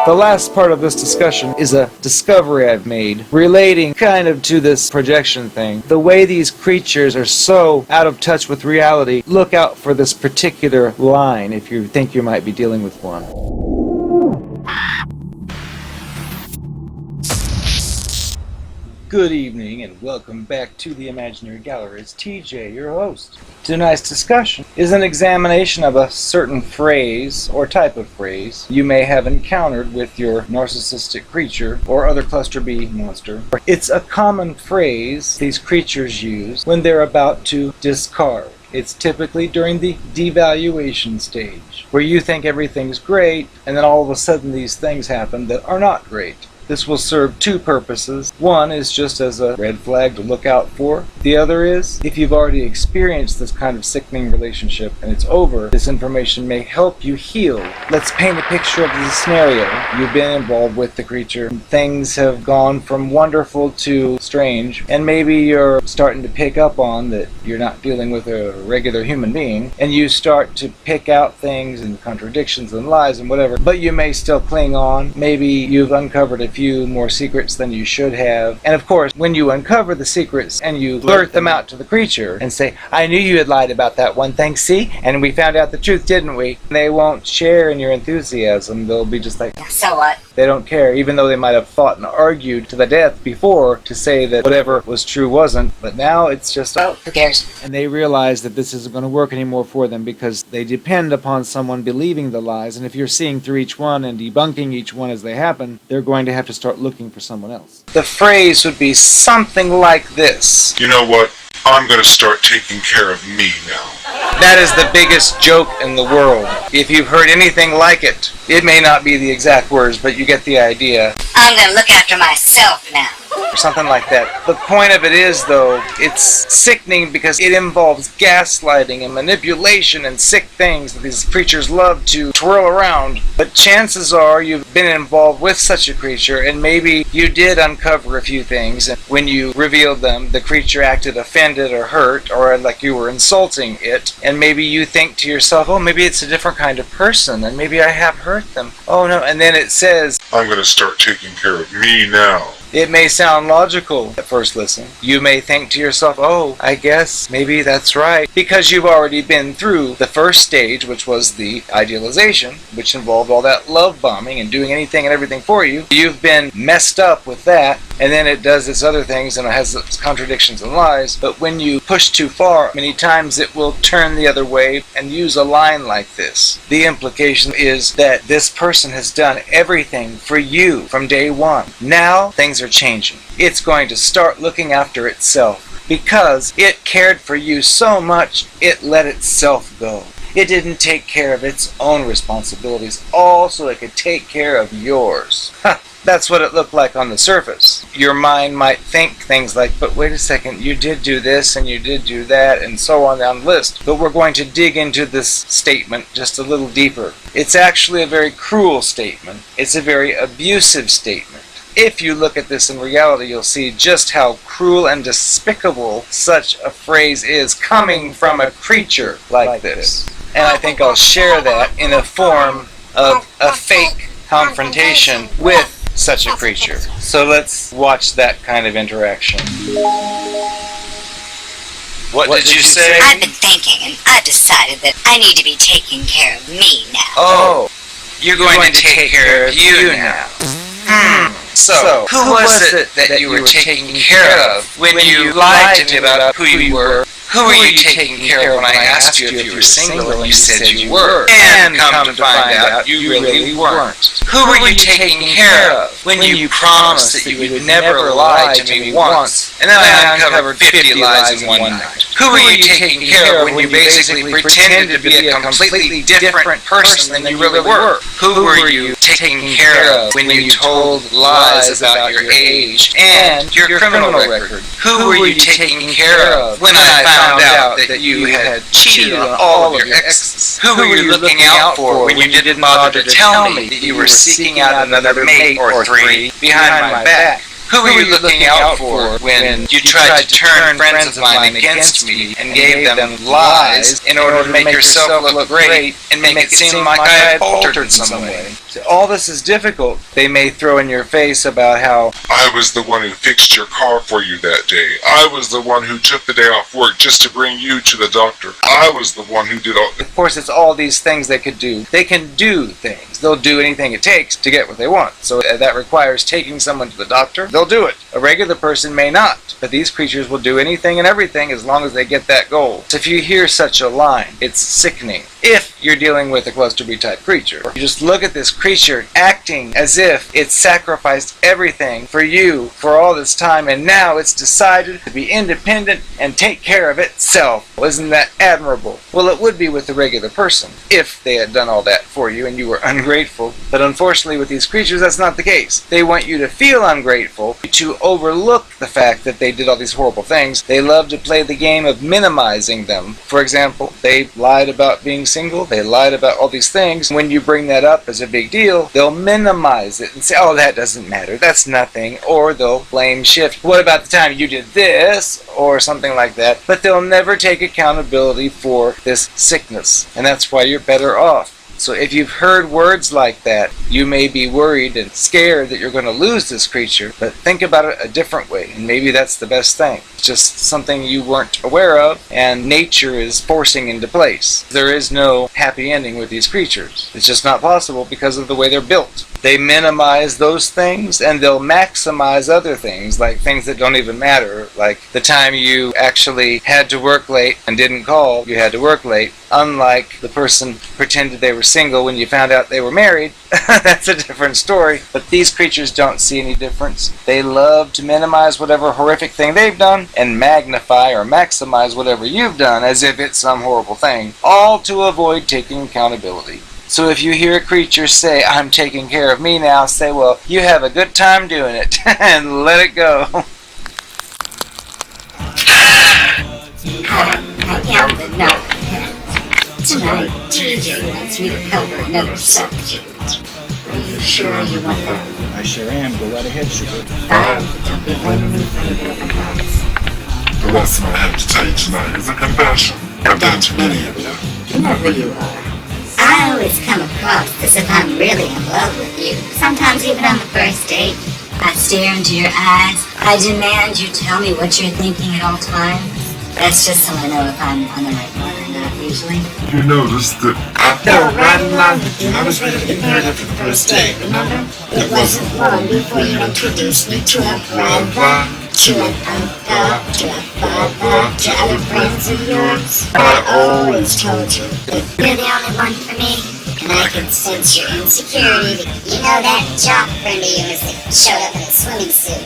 The last part of this discussion is a discovery I've made relating kind of to this projection thing. The way these creatures are so out of touch with reality, look out for this particular line if you think you might be dealing with one. Good evening and welcome back to the Imaginary Gallery. It's TJ, your host. Tonight's discussion is an examination of a certain phrase or type of phrase you may have encountered with your narcissistic creature or other cluster B monster. It's a common phrase these creatures use when they're about to discard. It's typically during the devaluation stage, where you think everything's great, and then all of a sudden these things happen that are not great. This will serve two purposes. One is just as a red flag to look out for. The other is, if you've already experienced this kind of sickening relationship and it's over, this information may help you heal. Let's paint a picture of the scenario. You've been involved with the creature. Things have gone from wonderful to strange, and maybe you're starting to pick up on that you're not dealing with a regular human being, and you start to pick out things and contradictions and lies and whatever, but you may still cling on. Maybe you've uncovered a few more secrets than you should have. And of course, when you uncover the secrets and you blurt them out to the creature and say, I knew you had lied about that one thing, see? And we found out the truth, didn't we? They won't share in your enthusiasm. They'll be just like, so what? They don't care, even though they might have fought and argued to the death before to say that whatever was true wasn't. But now it's just, oh, who cares? And they realize that this isn't going to work anymore for them because they depend upon someone believing the lies. And if you're seeing through each one and debunking each one as they happen, they're going to have to start looking for someone else. The phrase would be something like this. You know what? I'm going to start taking care of me now. That is the biggest joke in the world. If you've heard anything like it, it may not be the exact words, but you get the idea. I'm going to look after myself now. Or something like that. The point of it is, though, it's sickening because it involves gaslighting and manipulation and sick things that these creatures love to twirl around. But chances are you've been involved with such a creature, and maybe you did uncover a few things, and when you revealed them, the creature acted offended or hurt, or like you were insulting it, and maybe you think to yourself, oh, maybe it's a different kind of person, and maybe I have hurt them. Oh no, and then it says, I'm going to start taking care of me now. It may sound logical at first listen. You may think to yourself, oh, I guess maybe that's right. Because you've already been through the first stage, which was the idealization, which involved all that love bombing and doing anything and everything for you. You've been messed up with that, and then it does its other things and it has its contradictions and lies. But when you push too far, many times it will turn the other way and use a line like this. The implication is that this person has done everything for you from day one. Now, things are changing. It's going to start looking after itself because it cared for you so much it let itself go. It didn't take care of its own responsibilities, all so it could take care of yours. That's what it looked like on the surface. Your mind might think things like, but wait a second, you did do this and you did do that and so on down the list. But we're going to dig into this statement just a little deeper. It's actually a very cruel statement. It's a very abusive statement. If you look at this in reality, you'll see just how cruel and despicable such a phrase is coming from a creature like this. And I think I'll share that in a form of a fake confrontation with such a creature. So let's watch that kind of interaction. What did you say? I've been thinking, and I've decided that I need to be taking care of me now. Oh, you're going to take care of you now. So, who was it that you were taking care of when you lied to me about who you were? Who were you taking care of when I asked you if you were single and you said you were? And come to find out, you really weren't. Who were you taking care of when you promised that you would never lie to me once, and then I uncovered 50 lies in one night? Who were you taking care of when you basically pretended to be a completely different person than you really were? Who were you taking care of when you told lies about your age and your criminal record? Who were you taking care of when I found out that you had cheated on all of your exes? Who were you looking out for when you didn't bother to tell me that you were seeking out another mate or three behind my back? Who were you looking out for when you tried to turn friends of mine against me and gave them lies in order to make yourself look great and make it seem like I had altered in some way? So all this is difficult. They may throw in your face about how I was the one who fixed your car for you that day. I was the one who took the day off work just to bring you to the doctor. I was the one who did all of course, it's all these things they could do. They can do things. They'll do anything it takes to get what they want. So that requires taking someone to the doctor. They'll do it. A regular person may not. But these creatures will do anything and everything as long as they get that goal. So if you hear such a line, it's sickening. If you're dealing with a cluster B type creature, you just look at this creature acting as if it sacrificed everything for you for all this time, and now it's decided to be independent and take care of itself. Well, isn't that admirable? Well, it would be with the regular person if they had done all that for you and you were ungrateful. But unfortunately with these creatures, that's not the case. They want you to feel ungrateful, to overlook the fact that they did all these horrible things. They love to play the game of minimizing them. For example, they lied about being single. They lied about all these things. When you bring that up as a big deal, they'll minimize it and say, oh, that doesn't matter. That's nothing. Or they'll blame shift. What about the time you did this? Or something like that. But they'll never take accountability for this sickness. And that's why you're better off. So if you've heard words like that, you may be worried and scared that you're going to lose this creature, but think about it a different way, and maybe that's the best thing. It's just something you weren't aware of, and nature is forcing into place. There is no happy ending with these creatures. It's just not possible because of the way they're built. They minimize those things, and they'll maximize other things, like things that don't even matter, like the time you actually had to work late and didn't call, you had to work late, unlike the person pretended they were single when you found out they were married. That's a different story. But these creatures don't see any difference. They love to minimize whatever horrific thing they've done and magnify or maximize whatever you've done as if it's some horrible thing, all to avoid taking accountability. So if you hear a creature say, I'm taking care of me now, say, well, you have a good time doing it, and let it go. I am the Narcopath. Tonight, DJ wants me to cover another subject. Are you sure you want that? I sure am. Go right ahead, sugar. Don't be blaming me for your advice. The lesson I have to tell you tonight is a confession. I've done too many of you. You know who you are. I always come across as if I'm really in love with you, sometimes even on the first date. I stare into your eyes. I demand you tell me what you're thinking at all times. That's just so I know if I'm on the right one or not, usually. You noticed that I fell right in love with you. I was ready to get married after the first date, remember? It wasn't long before you introduced me to a brother, to an uncle, to a father, to other friends of yours. But I always told you that you're the only one for me. And I could sense your insecurity. You know that jock friend of yours that showed up in a swimming suit?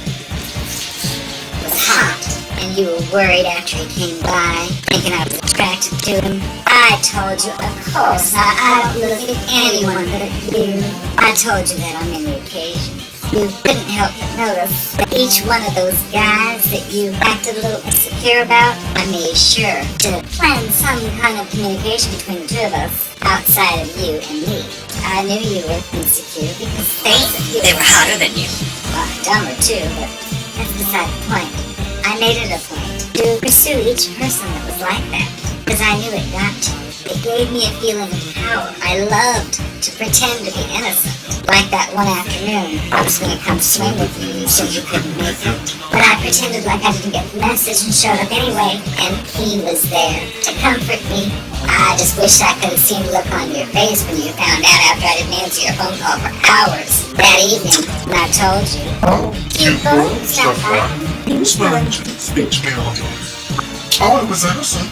Was hot. And you were worried after he came by, thinking I was attracted to him. I told you, of course, I don't look at anyone but at you. I told you that on many occasions. You couldn't help but notice that each one of those guys that you acted a little insecure about, I made sure to plan some kind of communication between the two of us outside of you and me. I knew you were insecure because They were hotter than you. well, dumber too, but that's beside the point. I made it a point to pursue each person that was like that, because I knew it got to. It gave me a feeling of power. I loved to pretend to be innocent. Like that one afternoon, I was going to come swing with you, so you couldn't make it. But I pretended like I didn't get the message and showed up anyway, and he was there to comfort me. I just wish I could have seen the look on your face when you found out after I didn't answer your phone call for hours that evening when I told you. Oh, Cute boy, stop right. fighting. He was willing to speak to me all day. Oh, it was innocent.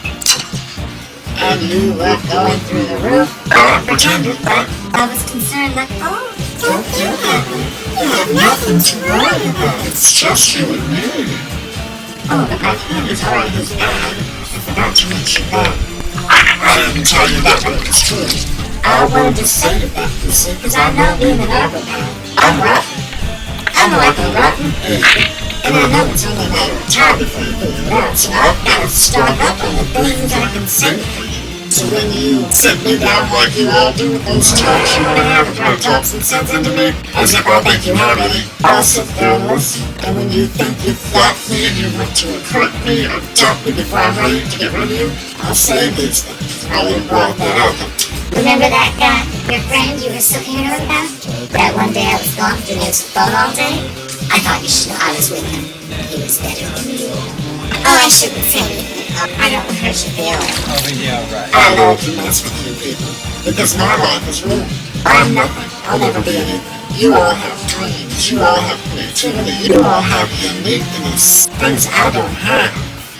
And you were going through the roof. I pretended like I was concerned, like, oh, don't feel happy. You have nothing to worry about. It's just you and me. Oh, but my inventory is bad. I forgot to mention that. I didn't tell you that, but it's true. I wanted to say that, you see, because I know being an Narcopath, I'm rotten. I'm like a rotten egg. And I know it's only a matter of time before you figure it out, so I've got to stock up on the things I can say for you. So when you sit me down like you all do with those talks you want to have with my talks and sends into me, as if I think you have any, I'll sit there and listen. And when you think you've got me and you want to hurt me or dump me before I'm ready to get rid of you, I'll say these things. I would have brought that up. Remember that guy, your friend you were so paranoid about? That one day I was gone through his phone all day? I thought you should know I was with him. He was better than you. Oh, I shouldn't say anything. I don't hurt your feelings. Oh, yeah, right. I love to mess with you people, because my life is ruined. I'm nothing. I'll never be anything. You all have dreams. You all have creativity. You all have uniqueness. Things I don't have.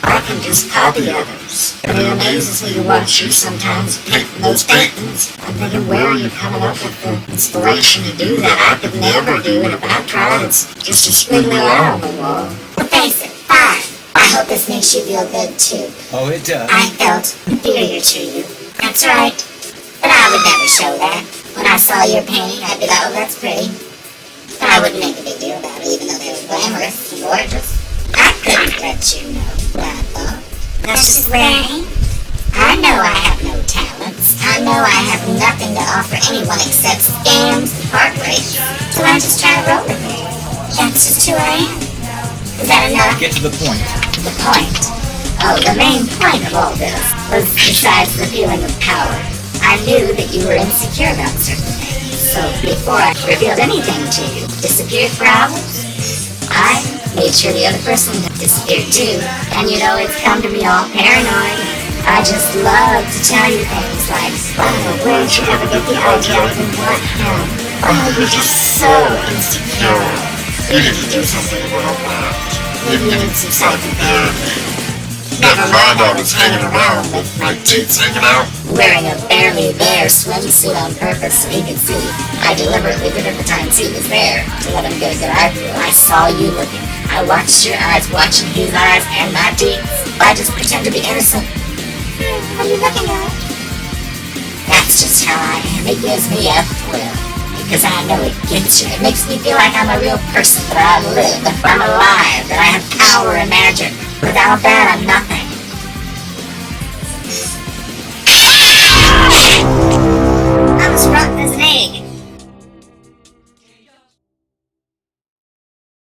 I can just copy others. And it amazes me to watch you sometimes painting those paintings. I'm thinking, where are you coming up with the inspiration to do that? I could never do it if I tried. It's just a squiggly line on the wall. Well, thanks, fine. I hope this makes you feel good, too. Oh, it does. I felt inferior to you. That's right. But I would never show that. When I saw your painting, I'd be like, oh, that's pretty. But I wouldn't make a big deal about it, even though they were glamorous and gorgeous. I couldn't let you know what I thought. That's just where I am. I know I have no talents. I know I have nothing to offer anyone except scams and heartbreak. So I just try to roll with it. That's just who I am. Is that enough? Get to the point. The point. Oh, the main point of all this was, besides the feeling of power, I knew that you were insecure about certain things. So before I revealed anything to you, disappeared for hours, I made sure the other person disappeared too. And you know, it's come to be all paranoid. I just love to tell you things like, Oh, where'd you ever get the idea of what happened? Oh, you're just so insecure. You need to do something about that. Maybe you need some psychotherapy. Never mind, I was hanging around with my teeth hanging out. wearing a barely there swimsuit on purpose so he could see. I deliberately did it the times he was there to let him get a good eye view. I saw you looking. I watched your eyes watching his eyes and my teeth. I just pretend to be innocent. What are you looking at? That's just how I am. It gives me a thrill. Because I know it gets you. It makes me feel like I'm a real person, that I live, that I'm alive, that I have power and magic. Without that, I'm nothing.